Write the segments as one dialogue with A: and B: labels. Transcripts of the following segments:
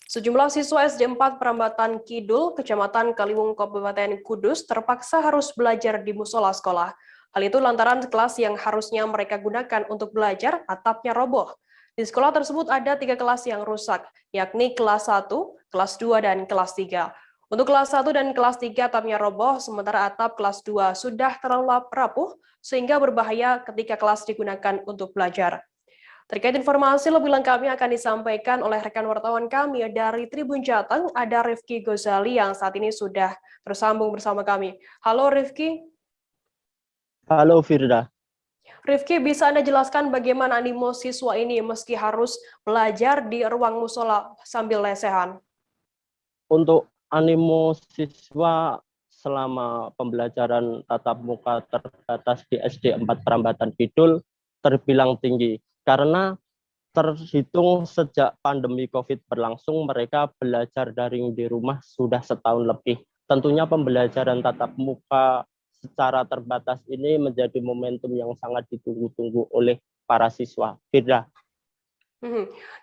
A: Sejumlah siswa SD 4 Prambatan Kidul, Kecamatan Kaliwung, Kabupaten Kudus terpaksa harus belajar di musola sekolah. Hal itu lantaran kelas yang harusnya mereka gunakan untuk belajar atapnya roboh. Di sekolah tersebut ada 3 kelas yang rusak, yakni kelas 1, kelas 2, dan kelas 3. Untuk kelas 1 dan kelas 3 atapnya roboh, sementara atap kelas 2 sudah terlalu rapuh sehingga berbahaya ketika kelas digunakan untuk belajar. Terkait informasi lebih lengkapnya akan disampaikan oleh rekan wartawan kami dari Tribun Jateng, ada Rifki Gozali yang saat ini sudah tersambung bersama kami. Halo Rifki.
B: Halo Firda.
A: Rifki, bisa Anda jelaskan bagaimana animo siswa ini meski harus belajar di ruang musola sambil lesehan?
B: Untuk animo siswa selama pembelajaran tatap muka terbatas di SD 4 Prambatan Kidul terbilang tinggi karena terhitung sejak pandemi COVID berlangsung mereka belajar daring di rumah sudah setahun lebih. Tentunya pembelajaran tatap muka secara terbatas ini menjadi momentum yang sangat ditunggu-tunggu oleh para siswa. Firda.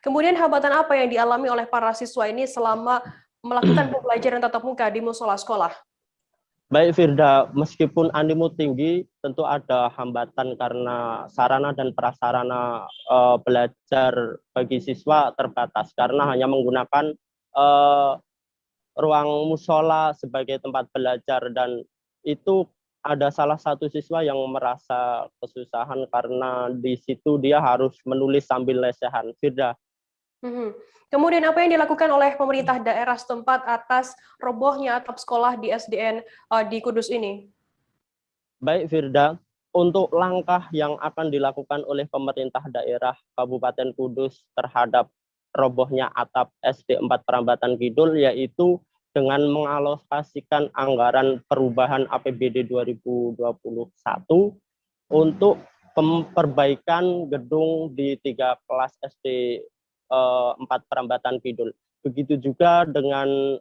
A: Kemudian hambatan apa yang dialami oleh para siswa ini selama melakukan pembelajaran tatap muka di musola sekolah?
B: Baik Firda, meskipun animo tinggi, tentu ada hambatan karena sarana dan prasarana belajar bagi siswa terbatas karena hanya menggunakan ruang musola sebagai tempat belajar, dan itu ada salah satu siswa yang merasa kesusahan karena di situ dia harus menulis sambil lesehan. Firda.
A: Kemudian apa yang dilakukan oleh pemerintah daerah setempat atas robohnya atap sekolah di SDN di Kudus ini?
B: Baik Firda, untuk langkah yang akan dilakukan oleh pemerintah daerah Kabupaten Kudus terhadap robohnya atap SD 4 Prambatan Kidul yaitu dengan mengalokasikan anggaran perubahan APBD 2021 untuk perbaikan gedung di 3 kelas SD 4 Prambatan Kidul. Begitu juga dengan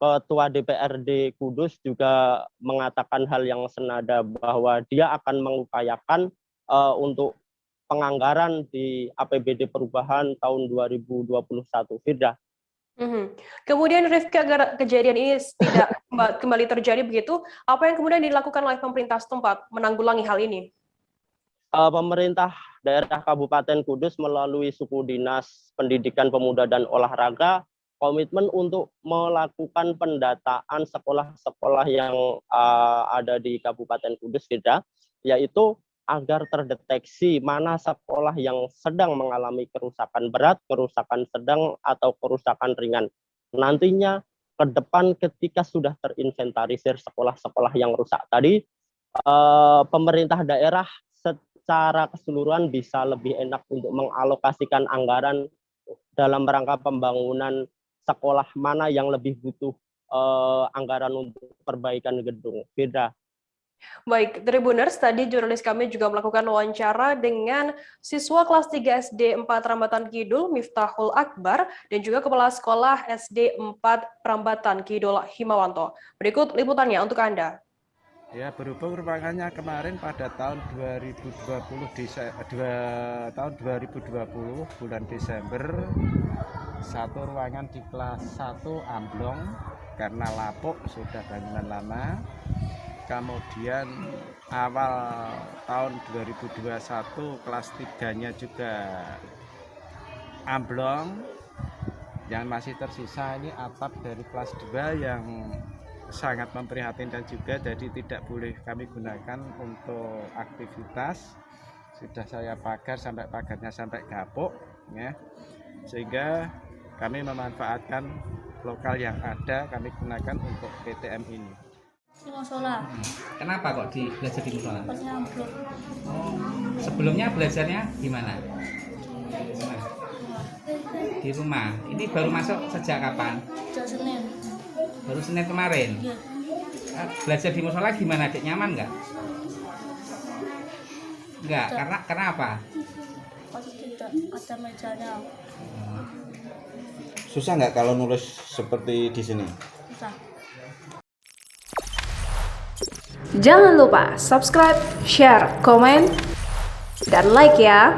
B: Ketua DPRD Kudus juga mengatakan hal yang senada bahwa dia akan mengupayakan untuk penganggaran di APBD perubahan tahun 2021. Firda.
A: Kemudian Rifki, agar kejadian ini tidak kembali terjadi begitu, apa yang kemudian dilakukan oleh pemerintah setempat menanggulangi hal ini?
B: Pemerintah daerah Kabupaten Kudus melalui Suku Dinas Pendidikan Pemuda dan Olahraga komitmen untuk melakukan pendataan sekolah-sekolah yang ada di Kabupaten Kudus, yaitu agar terdeteksi mana sekolah yang sedang mengalami kerusakan berat, kerusakan sedang, atau kerusakan ringan. Nantinya ke depan ketika sudah terinventarisir sekolah-sekolah yang rusak tadi, pemerintah daerah secara keseluruhan bisa lebih enak untuk mengalokasikan anggaran dalam rangka pembangunan sekolah mana yang lebih butuh anggaran untuk perbaikan gedung. Firda.
A: Baik, Tribuners, tadi jurnalis kami juga melakukan wawancara dengan siswa kelas 3 SD 4 Prambatan Kidul, Miftahul Akbar, dan juga Kepala Sekolah SD 4 Prambatan Kidul, Himawanto. Berikut liputannya untuk Anda.
C: Ya, berhubung ruangannya kemarin pada tahun 2020 bulan Desember, satu ruangan di kelas 1 amblong karena lapuk, sudah bangunan lama. Kemudian awal tahun 2021 kelas 3-nya juga amblong. Yang masih tersisa ini atap dari kelas 2 yang sangat memprihatinkan juga, jadi tidak boleh kami gunakan untuk aktivitas. Sudah saya pagar sampai pagarnya sampai gapuk ya. Sehingga kami memanfaatkan lokal yang ada, kami gunakan untuk PTM ini.
D: Di musola.
E: Kenapa kok belajar di musola?
D: Oh,
E: sebelumnya belajarnya gimana? Di rumah. Ini baru masuk sejak kapan?
D: Sejak Senin.
E: Baru Senin kemarin.
D: Iya.
E: Belajar di musola gimana? Dek, nyaman nggak? Nggak. Karena apa?
D: Pasti tidak ada mejanya.
F: Susah nggak kalau nulis seperti di sini?
D: Susah.
G: Jangan lupa subscribe, share, komen, dan like ya.